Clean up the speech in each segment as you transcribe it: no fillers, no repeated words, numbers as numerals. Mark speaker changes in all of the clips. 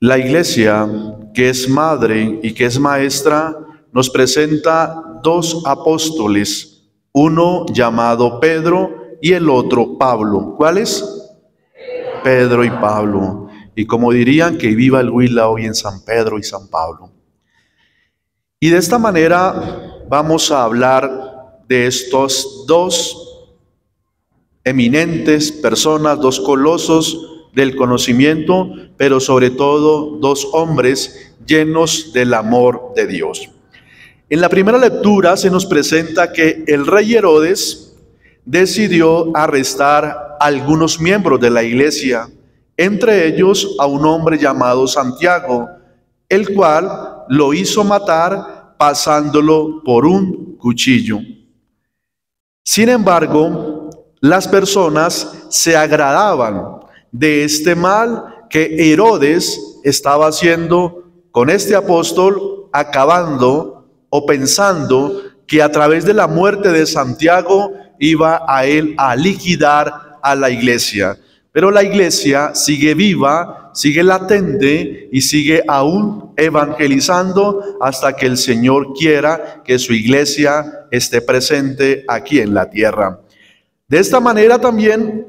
Speaker 1: La iglesia, que es madre y que es maestra, nos presenta dos apóstoles, uno llamado Pedro y el otro Pablo. ¿Cuáles? Pedro y Pablo. Y como dirían, que viva el Huila hoy en San Pedro y San Pablo. Y de esta manera vamos a hablar de estos dos eminentes personas, dos colosos del conocimiento, pero sobre todo dos hombres llenos del amor de Dios. En la primera lectura se nos presenta que el rey Herodes decidió arrestar a algunos miembros de la iglesia, entre ellos a un hombre llamado Santiago, el cual lo hizo matar pasándolo por un cuchillo. Sin embargo, las personas se agradaban de este mal que Herodes estaba haciendo con este apóstol, acabando o pensando que a través de la muerte de Santiago iba a él a liquidar a la iglesia. Pero la iglesia sigue viva, sigue latente y sigue aún evangelizando hasta que el Señor quiera que su iglesia esté presente aquí en la tierra. De esta manera también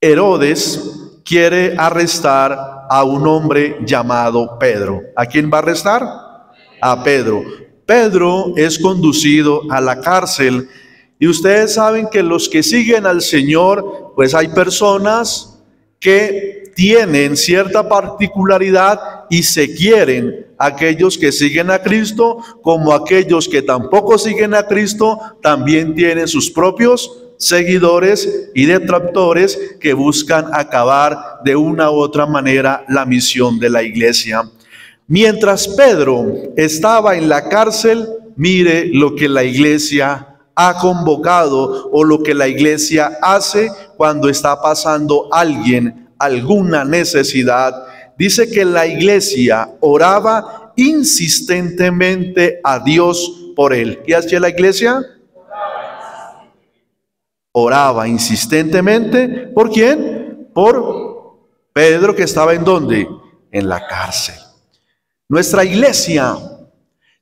Speaker 1: Herodes quiere arrestar a un hombre llamado Pedro. ¿A quién va a arrestar? A Pedro. Pedro es conducido a la cárcel. Y ustedes saben que los que siguen al Señor, pues hay personas que tienen cierta particularidad y se quieren. Aquellos que siguen a Cristo, como aquellos que tampoco siguen a Cristo, también tienen sus propios seguidores y detractores que buscan acabar de una u otra manera la misión de la iglesia. Mientras Pedro estaba en la cárcel, mire lo que la iglesia ha convocado o lo que la iglesia hace cuando está pasando alguien alguna necesidad. Dice que la iglesia oraba insistentemente a Dios por él. ¿Qué hacía la iglesia? Oraba insistentemente. ¿Por quién? Por Pedro, que estaba ¿en dónde? En la cárcel. Nuestra iglesia,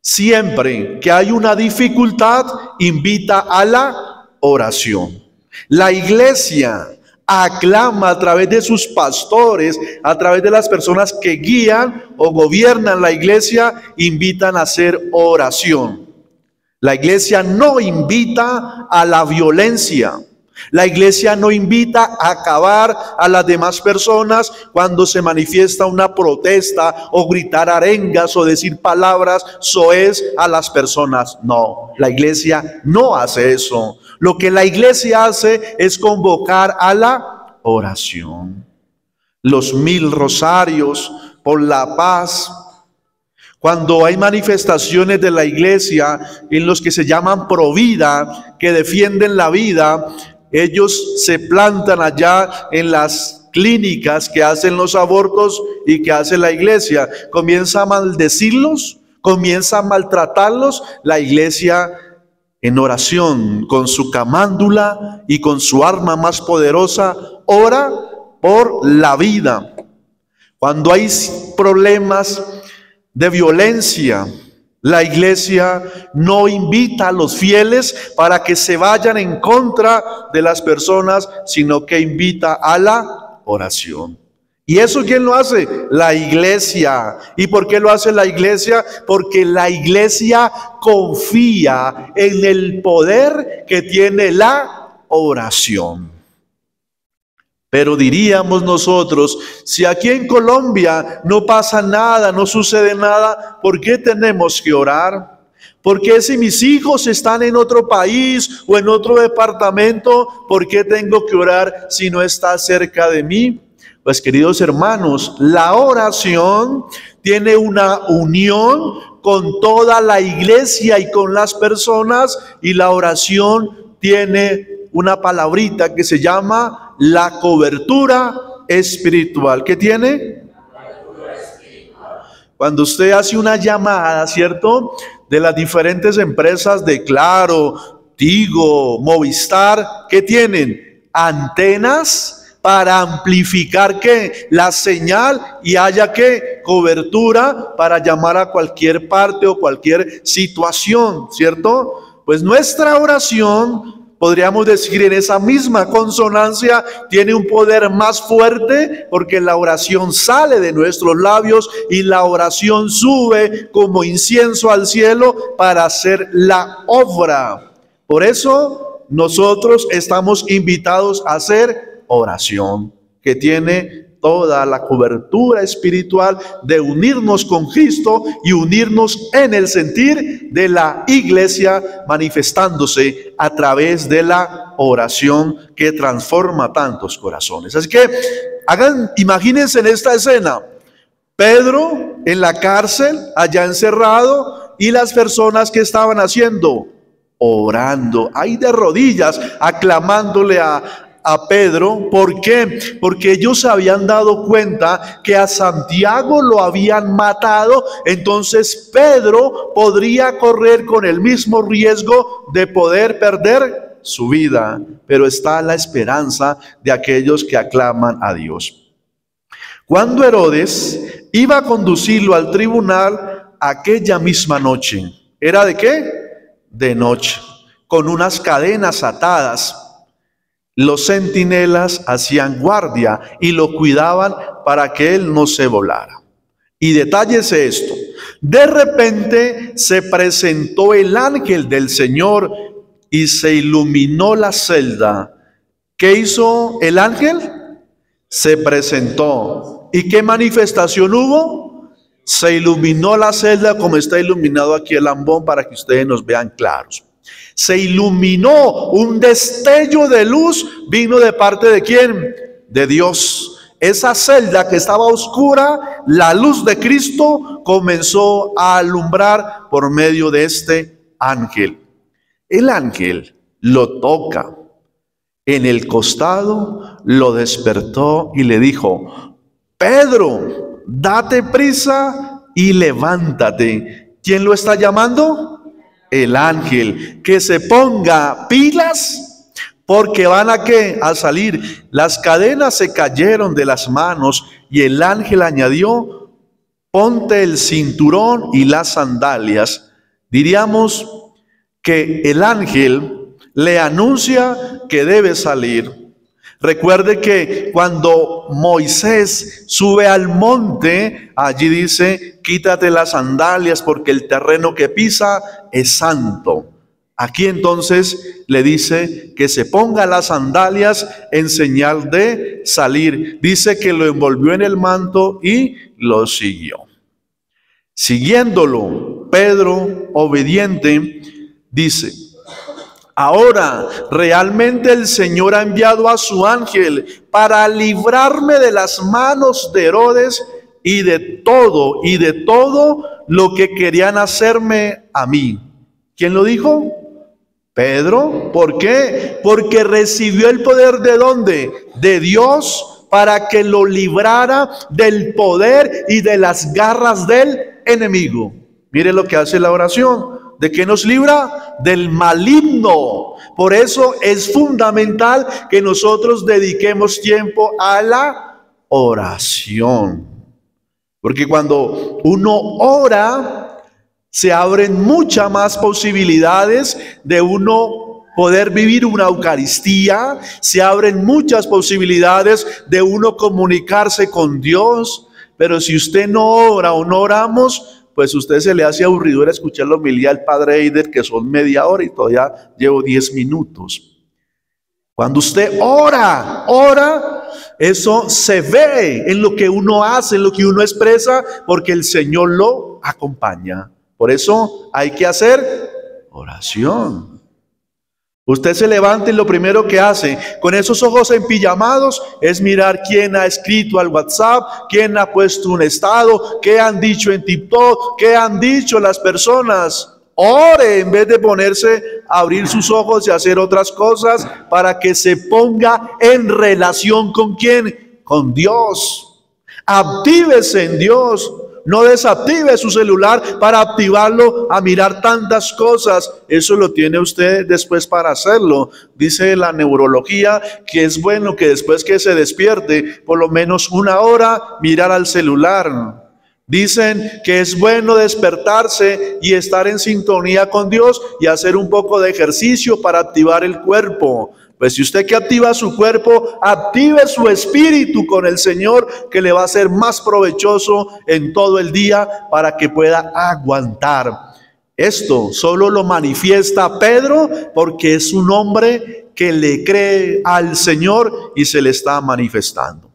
Speaker 1: siempre que hay una dificultad, invita a la oración. La iglesia aclama a través de sus pastores, a través de las personas que guían o gobiernan la iglesia, invitan a hacer oración. La iglesia no invita a la violencia. La iglesia no invita a acabar a las demás personas cuando se manifiesta una protesta o gritar arengas o decir palabras soez a las personas. No, la iglesia no hace eso. Lo que la iglesia hace es convocar a la oración. Los 1000 rosarios por la paz. Cuando hay manifestaciones de la iglesia en los que se llaman Provida, que defienden la vida, ellos se plantan allá en las clínicas que hacen los abortos y que hace la iglesia. Comienza a maldecirlos, comienza a maltratarlos. La iglesia en oración, con su camándula y con su arma más poderosa, ora por la vida. Cuando hay problemas de violencia, la iglesia no invita a los fieles para que se vayan en contra de las personas, sino que invita a la oración. ¿Y eso quién lo hace? La iglesia. ¿Y por qué lo hace la iglesia? Porque la iglesia confía en el poder que tiene la oración. Pero diríamos nosotros, si aquí en Colombia no pasa nada, no sucede nada, ¿por qué tenemos que orar? ¿Por qué si mis hijos están en otro país o en otro departamento, por qué tengo que orar si no está cerca de mí? Pues queridos hermanos, la oración tiene una unión con toda la iglesia y con las personas, y la oración tiene una palabrita que se llama la cobertura espiritual. ¿Qué tiene? Cuando usted hace una llamada, ¿cierto?, de las diferentes empresas de Claro, Tigo, Movistar, ¿qué tienen? Antenas para amplificar ¿qué? La señal y haya ¿qué? Cobertura para llamar a cualquier parte o cualquier situación, ¿cierto? Pues nuestra oración, podríamos decir, en esa misma consonancia, tiene un poder más fuerte porque la oración sale de nuestros labios y la oración sube como incienso al cielo para hacer la obra. Por eso nosotros estamos invitados a hacer oración, que tiene toda la cobertura espiritual de unirnos con Cristo y unirnos en el sentir de la iglesia, manifestándose a través de la oración que transforma tantos corazones. Así que imagínense en esta escena, Pedro en la cárcel, allá encerrado, y las personas que estaban haciendo, orando, ahí de rodillas, aclamándole a Pedro. ¿Por qué? Porque ellos se habían dado cuenta que a Santiago lo habían matado, entonces Pedro podría correr con el mismo riesgo de poder perder su vida, pero está la esperanza de aquellos que aclaman a Dios. Cuando Herodes iba a conducirlo al tribunal aquella misma noche, ¿era de qué? De noche, con unas cadenas atadas. Los centinelas hacían guardia y lo cuidaban para que él no se volara. Y detállese esto: de repente se presentó el ángel del Señor y se iluminó la celda. ¿Qué hizo el ángel? Se presentó. ¿Y qué manifestación hubo? Se iluminó la celda como está iluminado aquí el ambón para que ustedes nos vean claros. Se iluminó, un destello de luz vino de parte de ¿quién? De Dios. Esa celda que estaba oscura, la luz de Cristo comenzó a alumbrar por medio de este ángel. El ángel lo toca en el costado, lo despertó y le dijo: Pedro, date prisa y levántate. ¿Quién lo está llamando? El ángel. Que se ponga pilas, porque van a ¿qué? A salir. Las cadenas se cayeron de las manos y el ángel añadió: ponte el cinturón y las sandalias. Diríamos que el ángel le anuncia que debe salir. Recuerde que cuando Moisés sube al monte, allí dice: quítate las sandalias porque el terreno que pisa es santo. Aquí entonces le dice que se ponga las sandalias en señal de salir. Dice que lo envolvió en el manto y lo siguió. Siguiéndolo, Pedro, obediente, dice: ahora realmente el Señor ha enviado a su ángel para librarme de las manos de Herodes y de todo lo que querían hacerme a mí. ¿Quién lo dijo? Pedro. ¿Por qué? Porque recibió el poder ¿de dónde? De Dios, para que lo librara del poder y de las garras del enemigo. Mire lo que hace la oración. ¿De qué nos libra? Del maligno. Por eso es fundamental que nosotros dediquemos tiempo a la oración. Porque cuando uno ora, se abren muchas más posibilidades de uno poder vivir una Eucaristía. Se abren muchas posibilidades de uno comunicarse con Dios. Pero si usted no ora o no oramos, pues usted se le hace aburrido escuchar la homilía del Padre Eider, que son media hora y todavía llevo 10 minutos. Cuando usted ora, eso se ve en lo que uno hace, en lo que uno expresa, porque el Señor lo acompaña. Por eso hay que hacer oración. Usted se levanta y lo primero que hace con esos ojos empijamados es mirar quién ha escrito al WhatsApp, quién ha puesto un estado, qué han dicho en TikTok, qué han dicho las personas. Ore en vez de ponerse a abrir sus ojos y hacer otras cosas, para que se ponga en relación con quién, con Dios. Actívese en Dios. No desactive su celular para activarlo a mirar tantas cosas. Eso lo tiene usted después para hacerlo. Dice la neurología que es bueno que después que se despierte, por lo menos 1 hora, mirar al celular. Dicen que es bueno despertarse y estar en sintonía con Dios y hacer un poco de ejercicio para activar el cuerpo. Pues si usted que activa su cuerpo, active su espíritu con el Señor, que le va a ser más provechoso en todo el día para que pueda aguantar. Esto solo lo manifiesta Pedro porque es un hombre que le cree al Señor y se le está manifestando.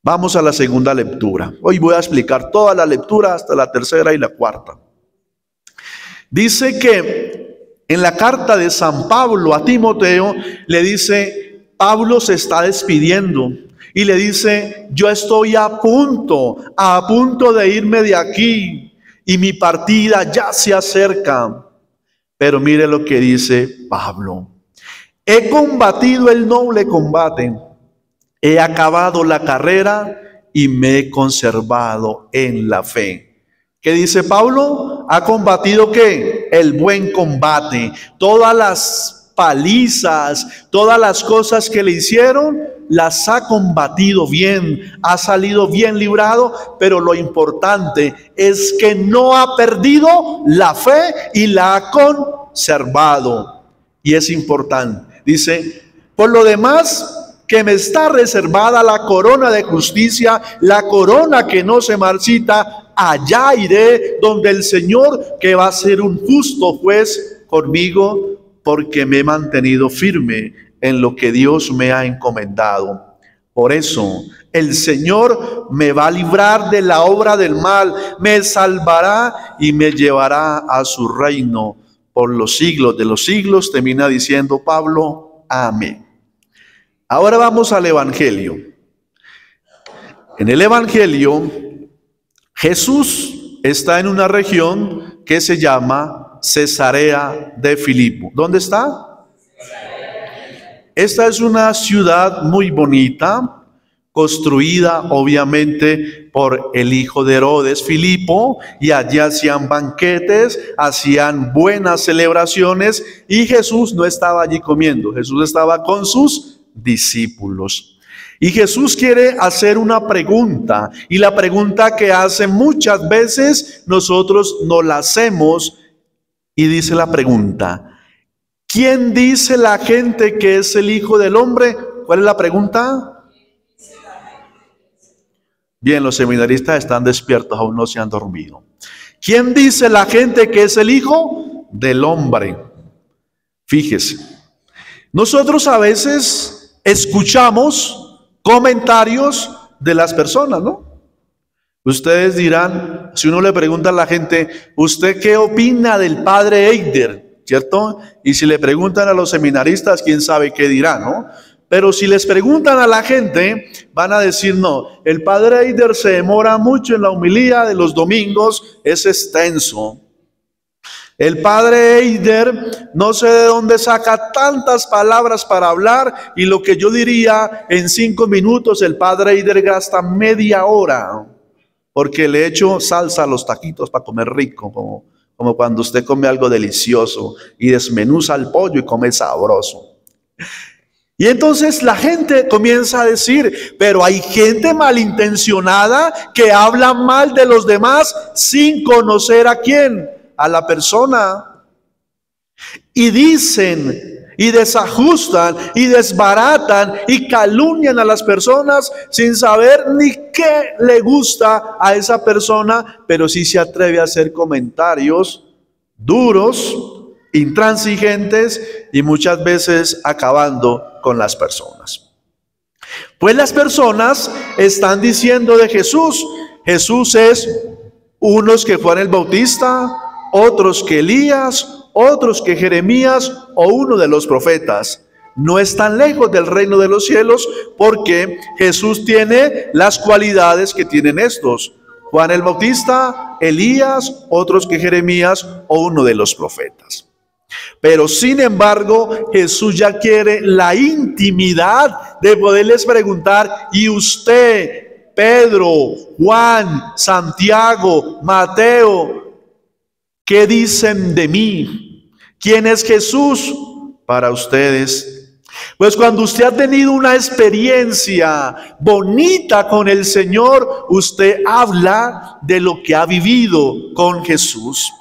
Speaker 1: Vamos a la segunda lectura. Hoy voy a explicar toda la lectura hasta la tercera y la cuarta. Dice que en la carta de San Pablo a Timoteo le dice, Pablo se está despidiendo y le dice, yo estoy a punto de irme de aquí y mi partida ya se acerca. Pero mire lo que dice Pablo. He combatido el noble combate. He acabado la carrera y me he conservado en la fe. ¿Qué dice Pablo? Ha combatido ¿qué? El buen combate. Todas las palizas, todas las cosas que le hicieron, las ha combatido bien. Ha salido bien librado, pero lo importante es que no ha perdido la fe y la ha conservado. Y es importante. Dice, por lo demás, que me está reservada la corona de justicia, la corona que no se marchita. Allá iré donde el Señor, que va a ser un justo juez conmigo, porque me he mantenido firme en lo que Dios me ha encomendado. Por eso el Señor me va a librar de la obra del mal, me salvará y me llevará a su reino por los siglos de los siglos. Termina diciendo Pablo, amén. Ahora vamos al Evangelio. En el Evangelio, Jesús está en una región que se llama Cesarea de Filipo. ¿Dónde está? Esta es una ciudad muy bonita, construida obviamente por el hijo de Herodes, Filipo, y allí hacían banquetes, hacían buenas celebraciones, y Jesús no estaba allí comiendo, Jesús estaba con sus discípulos. Y Jesús quiere hacer una pregunta, y la pregunta que hace muchas veces nosotros no la hacemos, y dice la pregunta: ¿quién dice la gente que es el Hijo del Hombre? ¿Cuál es la pregunta? Bien, los seminaristas están despiertos, aún no se han dormido. ¿Quién dice la gente que es el Hijo del Hombre? Fíjese, nosotros a veces escuchamos comentarios de las personas, ¿no? Ustedes dirán, si uno le pregunta a la gente, ¿usted qué opina del padre Eider? ¿Cierto? Y si le preguntan a los seminaristas, quién sabe qué dirán, ¿no? Pero si les preguntan a la gente, van a decir, no, el padre Eider se demora mucho en la homilía de los domingos, es extenso. El padre Eider no sé de dónde saca tantas palabras para hablar, y lo que yo diría en 5 minutos, el padre Eider gasta media hora, porque le echo salsa a los taquitos para comer rico, como cuando usted come algo delicioso y desmenuza el pollo y come sabroso. Y entonces la gente comienza a decir, pero hay gente malintencionada que habla mal de los demás sin conocer a quién, a la persona. Y dicen y desajustan y desbaratan y calumnian a las personas sin saber ni qué le gusta a esa persona, pero sí se atreve a hacer comentarios duros, intransigentes y muchas veces acabando con las personas. Pues las personas están diciendo de Jesús, Jesús es unos que Juan el Bautista, otros que Elías, otros que Jeremías o uno de los profetas. No están lejos del reino de los cielos, porque Jesús tiene las cualidades que tienen estos: Juan el Bautista, Elías, otros que Jeremías o uno de los profetas. Pero sin embargo, Jesús ya quiere la intimidad de poderles preguntar: ¿y usted Pedro, Juan, Santiago, Mateo, ¿qué dicen de mí? ¿Quién es Jesús para ustedes? Pues cuando usted ha tenido una experiencia bonita con el Señor, usted habla de lo que ha vivido con Jesús.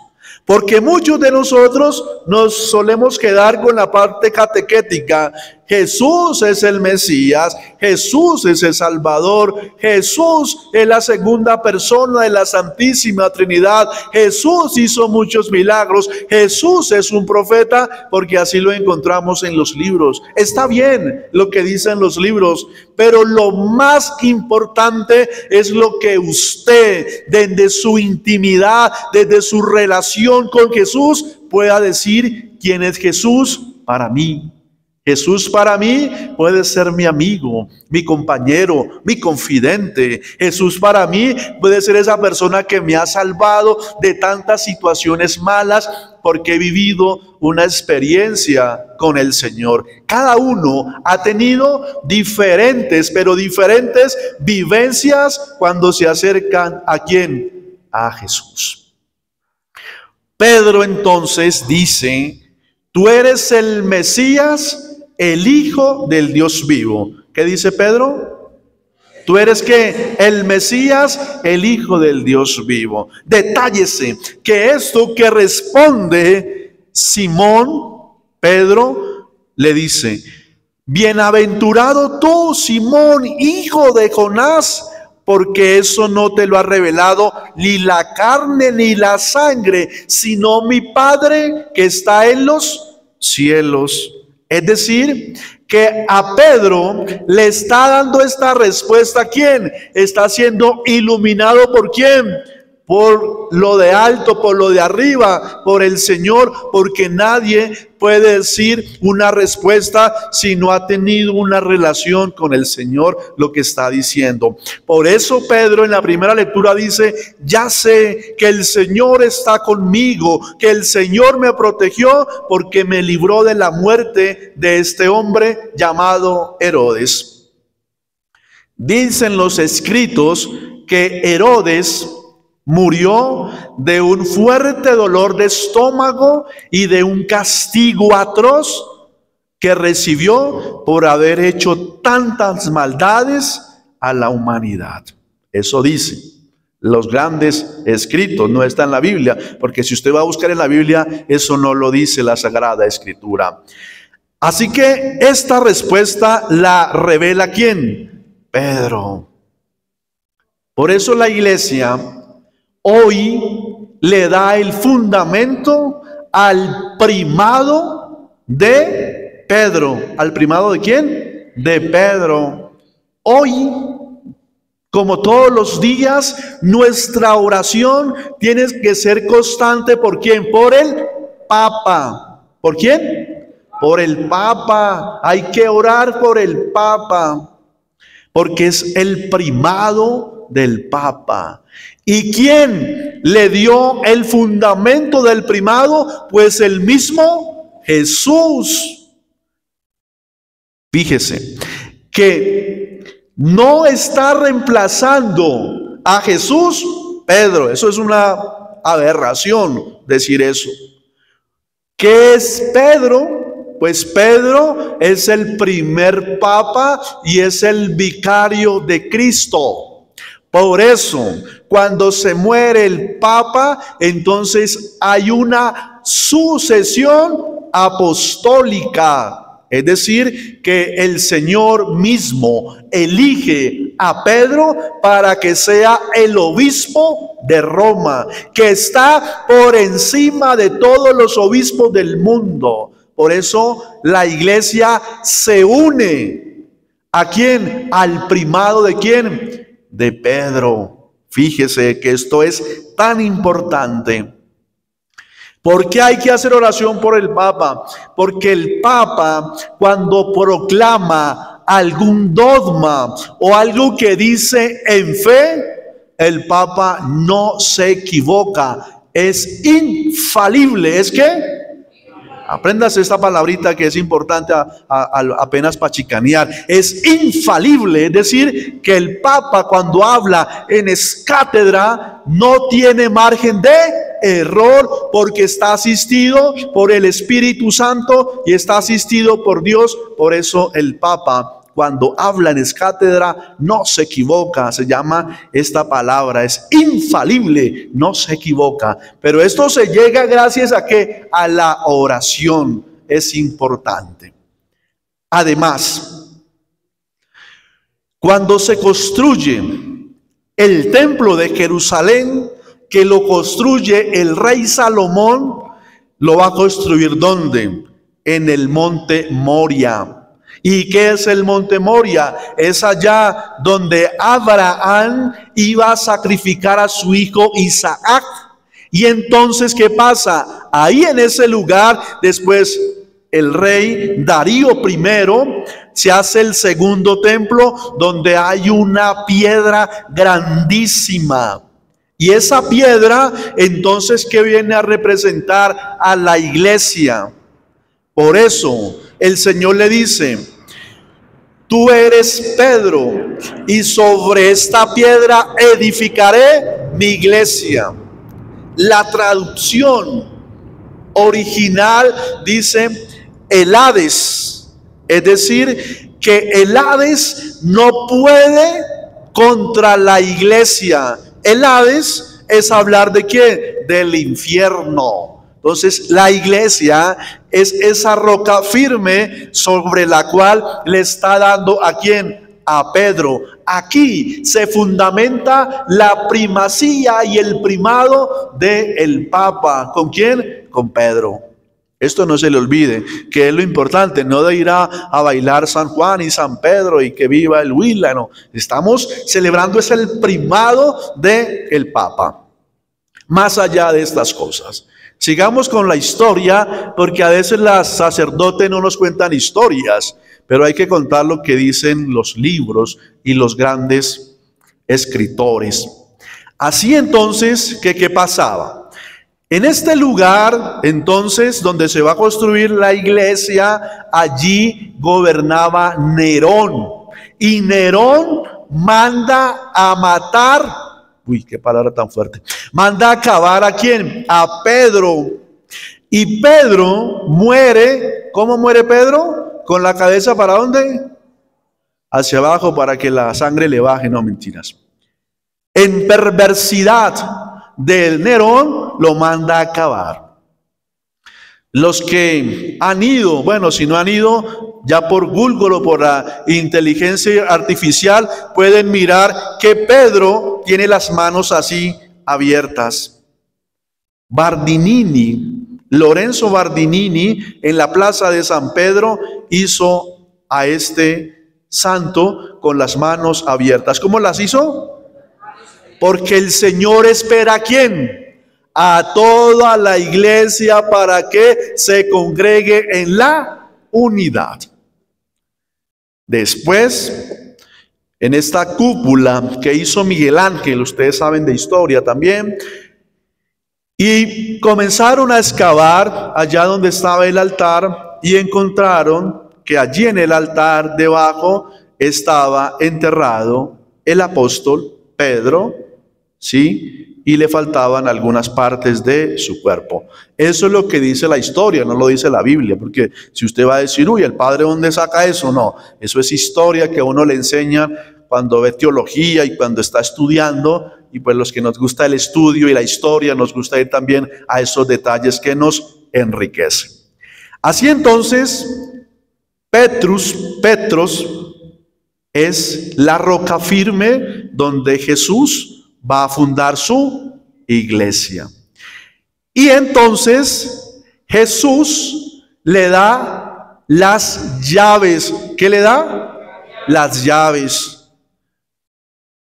Speaker 1: Porque muchos de nosotros nos solemos quedar con la parte catequética. Jesús es el Mesías, Jesús es el Salvador, Jesús es la segunda persona de la Santísima Trinidad, Jesús hizo muchos milagros, Jesús es un profeta, porque así lo encontramos en los libros. Está bien lo que dicen los libros, pero lo más importante es lo que usted, desde su intimidad, desde su relación con Jesús, pueda decir quién es Jesús para mí. Jesús para mí puede ser mi amigo, mi compañero, mi confidente. Jesús para mí puede ser esa persona que me ha salvado de tantas situaciones malas porque he vivido una experiencia con el Señor. Cada uno ha tenido diferentes, pero diferentes vivencias cuando se acercan ¿a quién? A Jesús. Pedro entonces dice: tú eres el Mesías, el Hijo del Dios vivo. ¿Qué dice Pedro? Tú eres ¿qué? El Mesías, el Hijo del Dios vivo. Detállese que esto que responde Simón, Pedro, le dice: bienaventurado tú, Simón, hijo de Jonás, porque eso no te lo ha revelado ni la carne ni la sangre, sino mi Padre que está en los cielos. Es decir, que a Pedro le está dando esta respuesta. ¿Quién? Está siendo iluminado ¿por quién? Por lo de alto, por lo de arriba, por el Señor, porque nadie puede decir una respuesta si no ha tenido una relación con el Señor, lo que está diciendo. Por eso Pedro en la primera lectura dice: ya sé que el Señor está conmigo, que el Señor me protegió porque me libró de la muerte de este hombre llamado Herodes. Dicen los escritos que Herodes murió de un fuerte dolor de estómago y de un castigo atroz que recibió por haber hecho tantas maldades a la humanidad. Eso dicen los grandes escritos, no está en la Biblia, porque si usted va a buscar en la Biblia, eso no lo dice la Sagrada Escritura. Así que esta respuesta la revela ¿quién? Pedro. Por eso la iglesia hoy le da el fundamento al primado de Pedro. ¿Al primado de quién? De Pedro. Hoy, como todos los días, nuestra oración tiene que ser constante. ¿Por quién? Por el Papa. ¿Por quién? Por el Papa. Hay que orar por el Papa, porque es el primado del Papa. ¿Y quién le dio el fundamento del primado? Pues el mismo Jesús. Fíjese que no está reemplazando a Jesús Pedro. Eso es una aberración decir eso. ¿Qué es Pedro? Pues Pedro es el primer papa y es el vicario de Cristo. Por eso, cuando se muere el Papa, entonces hay una sucesión apostólica. Es decir, que el Señor mismo elige a Pedro para que sea el obispo de Roma, que está por encima de todos los obispos del mundo. Por eso la iglesia se une. ¿A quién? Al primado de quién? De Pedro. Fíjese que esto es tan importante. ¿Por qué hay que hacer oración por el Papa? Porque el Papa, cuando proclama algún dogma o algo que dice en fe, el Papa no se equivoca, es infalible. ¿Es qué? Apréndase esta palabrita que es importante apenas para chicanear. Es infalible, es decir, que el Papa cuando habla en escátedra no tiene margen de error porque está asistido por el Espíritu Santo y está asistido por Dios. Por eso el Papa, cuando habla en escátedra, no se equivoca. Se llama esta palabra, es infalible, no se equivoca. Pero esto se llega gracias a que a la oración es importante. Además, cuando se construye el templo de Jerusalén, que lo construye el rey Salomón, lo va a construir ¿dónde? En el monte Moria. ¿Y qué es el monte Moria? Es allá donde Abraham iba a sacrificar a su hijo Isaac. Y entonces, ¿qué pasa? Ahí en ese lugar, después el rey Darío I se hace el segundo templo, donde hay una piedra grandísima. Y esa piedra, entonces, ¿qué viene a representar? A la iglesia. Por eso el Señor le dice: tú eres Pedro, y sobre esta piedra edificaré mi iglesia. La traducción original dice el Hades, es decir, que el Hades no puede contra la iglesia. El Hades es hablar de ¿qué? Del infierno. Entonces la iglesia es esa roca firme sobre la cual le está dando ¿a quién? A Pedro. Aquí se fundamenta la primacía y el primado del Papa. ¿Con quién? Con Pedro. Esto no se le olvide, que es lo importante, no de ir a bailar San Juan y San Pedro y que viva el Huila, no. Estamos celebrando es el primado del Papa. Más allá de estas cosas, sigamos con la historia, porque a veces las sacerdotes no nos cuentan historias, pero hay que contar lo que dicen los libros y los grandes escritores. Así entonces, ¿qué pasaba? En este lugar, entonces, donde se va a construir la iglesia, allí gobernaba Nerón. Y Nerón manda a matar, uy, qué palabra tan fuerte, manda a acabar ¿a quién? A Pedro. Y Pedro muere, ¿cómo muere Pedro? ¿Con la cabeza para dónde? Hacia abajo para que la sangre le baje, no mentiras. En perversidad del Nerón lo manda a acabar. Los que han ido, bueno, si no han ido, ya por Google o por la inteligencia artificial pueden mirar que Pedro tiene las manos así abiertas. Lorenzo Bardinini, en la plaza de San Pedro, hizo a este santo con las manos abiertas. ¿Cómo las hizo? Porque el Señor espera ¿a quién? A toda la iglesia para que se congregue en la unidad. Después, en esta cúpula que hizo Miguel Ángel, ustedes saben de historia también, y comenzaron a excavar allá donde estaba el altar y encontraron que allí en el altar debajo estaba enterrado el apóstol Pedro, ¿sí? Y le faltaban algunas partes de su cuerpo. Eso es lo que dice la historia, no lo dice la Biblia, porque si usted va a decir, uy, ¿el padre dónde saca eso? No, eso es historia que a uno le enseña cuando ve teología y cuando está estudiando, y pues los que nos gusta el estudio y la historia, nos gusta ir también a esos detalles que nos enriquecen. Así entonces, Petros es la roca firme donde Jesús va a fundar su iglesia. Y entonces Jesús le da las llaves. ¿Qué le da? Las llaves.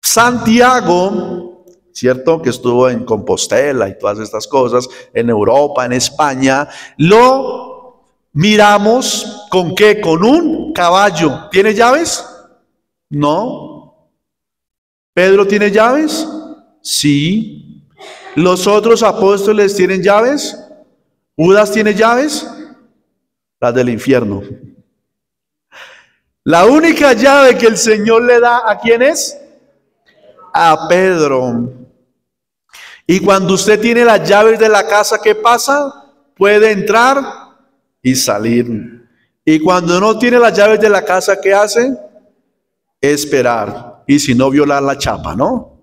Speaker 1: Santiago, ¿cierto? Que estuvo en Compostela y todas estas cosas, en Europa, en España, lo miramos ¿con qué? Con un caballo. ¿Tiene llaves? No. ¿Pedro tiene llaves? Sí. ¿Los otros apóstoles tienen llaves? ¿Judas tiene llaves? las del infierno. La única llave que el Señor le da, ¿a quién es? A Pedro. Y cuando usted tiene las llaves de la casa, ¿qué pasa? Puede entrar y salir. Y cuando no tiene las llaves de la casa, ¿qué hace? Esperar. Y si no, violar la chapa, ¿no?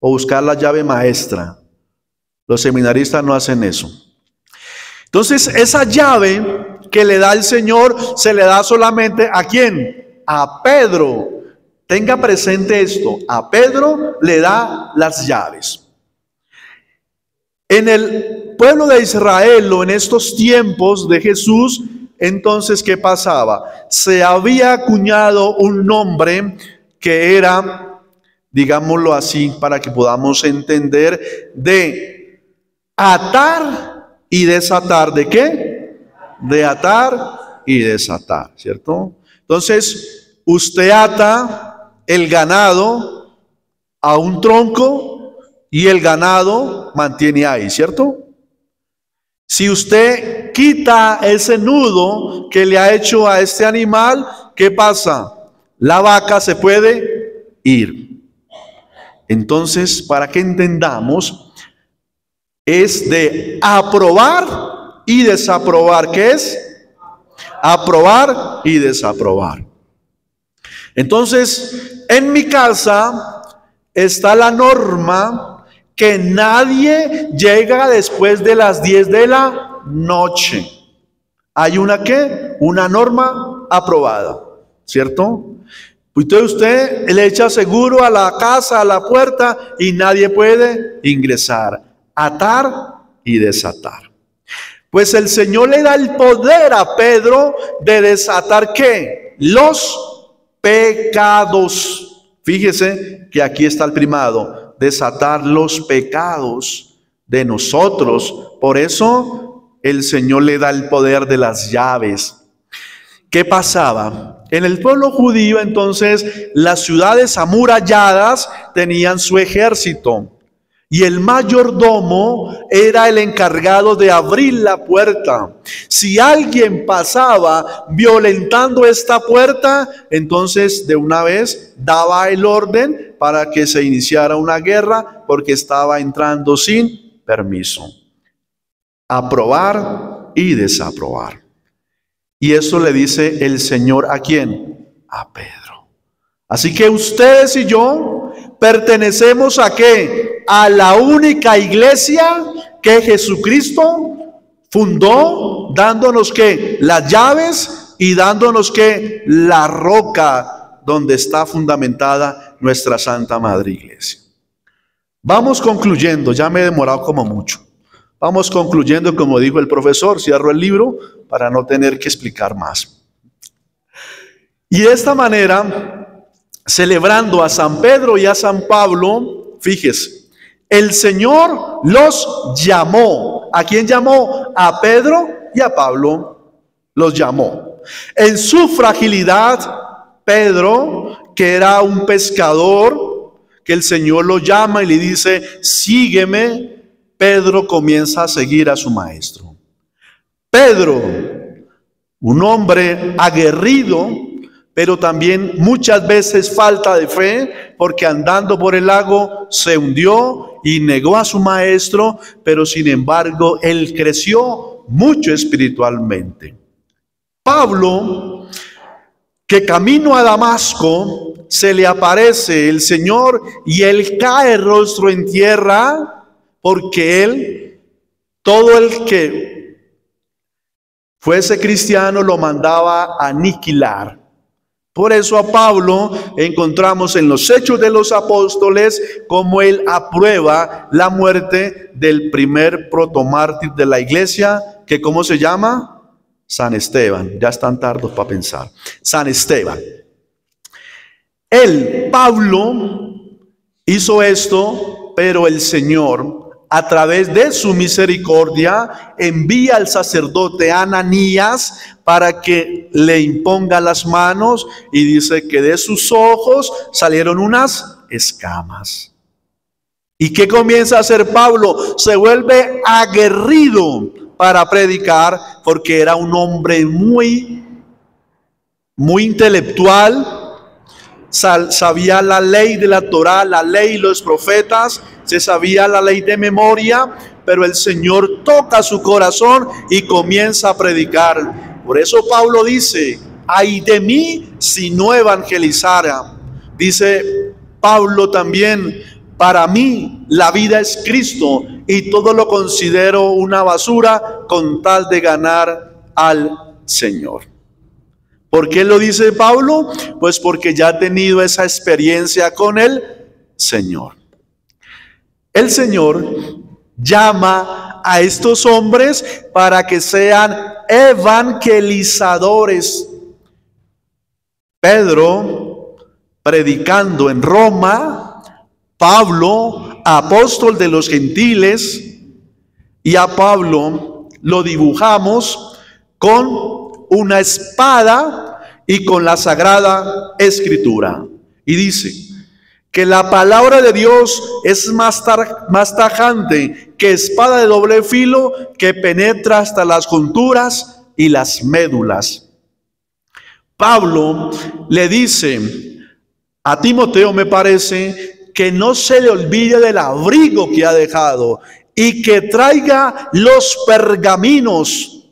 Speaker 1: O buscar la llave maestra. Los seminaristas no hacen eso. Entonces, esa llave que le da el Señor, se le da solamente ¿a quién? A Pedro. Tenga presente esto. A Pedro le da las llaves. En el pueblo de Israel, o en estos tiempos de Jesús, entonces, ¿qué pasaba? Se había acuñado un nombre que era, digámoslo así, para que podamos entender, de atar y desatar. ¿De qué? De atar y desatar, ¿cierto? Entonces, usted ata el ganado a un tronco y el ganado mantiene ahí, ¿cierto? Si usted quita ese nudo que le ha hecho a este animal, ¿qué pasa? La vaca se puede ir. Entonces, para que entendamos, es de aprobar y desaprobar. ¿Qué es? Aprobar y desaprobar. Entonces, en mi casa está la norma que nadie llega después de las 10 de la noche. Hay una ¿qué? Una norma aprobada, ¿cierto? Entonces usted le echa seguro a la casa, a la puerta, y nadie puede ingresar. Atar y desatar. Pues el Señor le da el poder a Pedro de desatar ¿qué? Los pecados. Fíjese que aquí está el primado. Desatar los pecados de nosotros. Por eso el Señor le da el poder de las llaves. ¿Qué pasaba? En el pueblo judío, entonces, las ciudades amuralladas tenían su ejército. Y el mayordomo era el encargado de abrir la puerta. Si alguien pasaba violentando esta puerta, entonces de una vez daba el orden para que se iniciara una guerra, porque estaba entrando sin permiso. Aprobar y desaprobar. Y eso le dice el Señor ¿a quién? A Pedro. Así que ustedes y yo pertenecemos ¿a qué? A la única iglesia que Jesucristo fundó, dándonos ¿qué? Las llaves y dándonos ¿qué? La roca donde está fundamentada nuestra Santa Madre Iglesia. Vamos concluyendo, ya me he demorado como mucho. Vamos concluyendo, como dijo el profesor, cierro el libro para no tener que explicar más. Y de esta manera, celebrando a San Pedro y a San Pablo, fíjese, el Señor los llamó. ¿A quién llamó? A Pedro y a Pablo los llamó. En su fragilidad, Pedro, que era un pescador, que el Señor lo llama y le dice, sígueme. Pedro comienza a seguir a su maestro. Pedro, un hombre aguerrido, pero también muchas veces falta de fe, porque andando por el lago se hundió y negó a su maestro, pero sin embargo él creció mucho espiritualmente. Pablo, que camino a Damasco, se le aparece el Señor y él cae rostro en tierra, porque él, todo el que fuese cristiano lo mandaba a aniquilar. Por eso a Pablo encontramos en los Hechos de los Apóstoles como él aprueba la muerte del primer protomártir de la iglesia, que ¿cómo se llama? San Esteban. Ya están tardos para pensar. San Esteban. Él, Pablo, hizo esto, pero el Señor, a través de su misericordia, envía al sacerdote Ananías para que le imponga las manos, y dice que de sus ojos salieron unas escamas. ¿Y qué comienza a hacer Pablo? Se vuelve aguerrido para predicar, porque era un hombre muy intelectual. Sabía la ley de la Torá, la ley y los profetas, se sabía la ley de memoria, pero el Señor toca su corazón y comienza a predicar. Por eso Pablo dice: ay de mí si no evangelizara. Dice Pablo también: para mí la vida es Cristo y todo lo considero una basura con tal de ganar al Señor. ¿Por qué lo dice Pablo? Pues porque ya ha tenido esa experiencia con el Señor. El Señor llama a estos hombres para que sean evangelizadores. Pedro, predicando en Roma; Pablo, apóstol de los gentiles, y a Pablo lo dibujamos con una espada y con la Sagrada Escritura. Y dice que la palabra de Dios es más tajante que espada de doble filo, que penetra hasta las junturas y las médulas. Pablo le dice a Timoteo, me parece, que no se le olvide del abrigo que ha dejado y que traiga los pergaminos,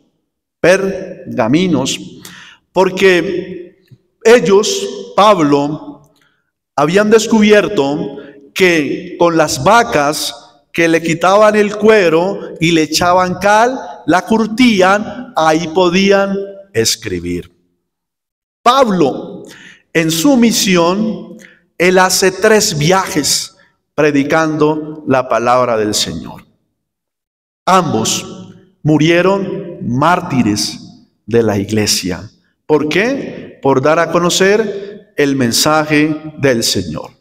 Speaker 1: porque ellos, Pablo, habían descubierto que con las vacas que le quitaban el cuero y le echaban cal, la curtían, ahí podían escribir. Pablo, en su misión, él hace 3 viajes predicando la palabra del Señor. Ambos murieron mártires de la iglesia. ¿Por qué? Por dar a conocer el mensaje del Señor.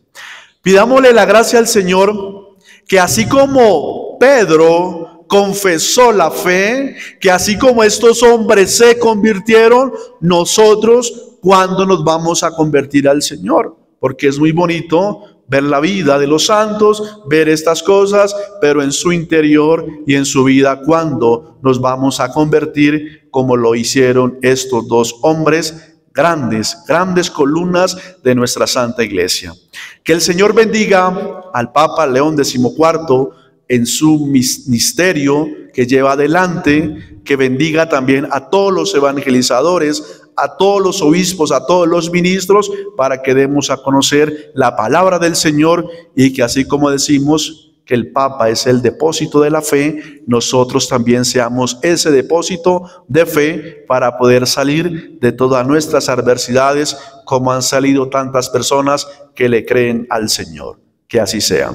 Speaker 1: Pidámosle la gracia al Señor, que así como Pedro confesó la fe, que así como estos hombres se convirtieron, nosotros, ¿cuándo nos vamos a convertir al Señor? Porque es muy bonito ver la vida de los santos, ver estas cosas, pero en su interior y en su vida, ¿cuándo nos vamos a convertir como lo hicieron estos 2 hombres, grandes columnas de nuestra Santa Iglesia? Que el Señor bendiga al Papa León XIV en su ministerio que lleva adelante, que bendiga también a todos los evangelizadores, a todos los obispos, a todos los ministros, para que demos a conocer la palabra del Señor, y que así como decimos que el Papa es el depósito de la fe, nosotros también seamos ese depósito de fe para poder salir de todas nuestras adversidades, como han salido tantas personas que le creen al Señor. Que así sea.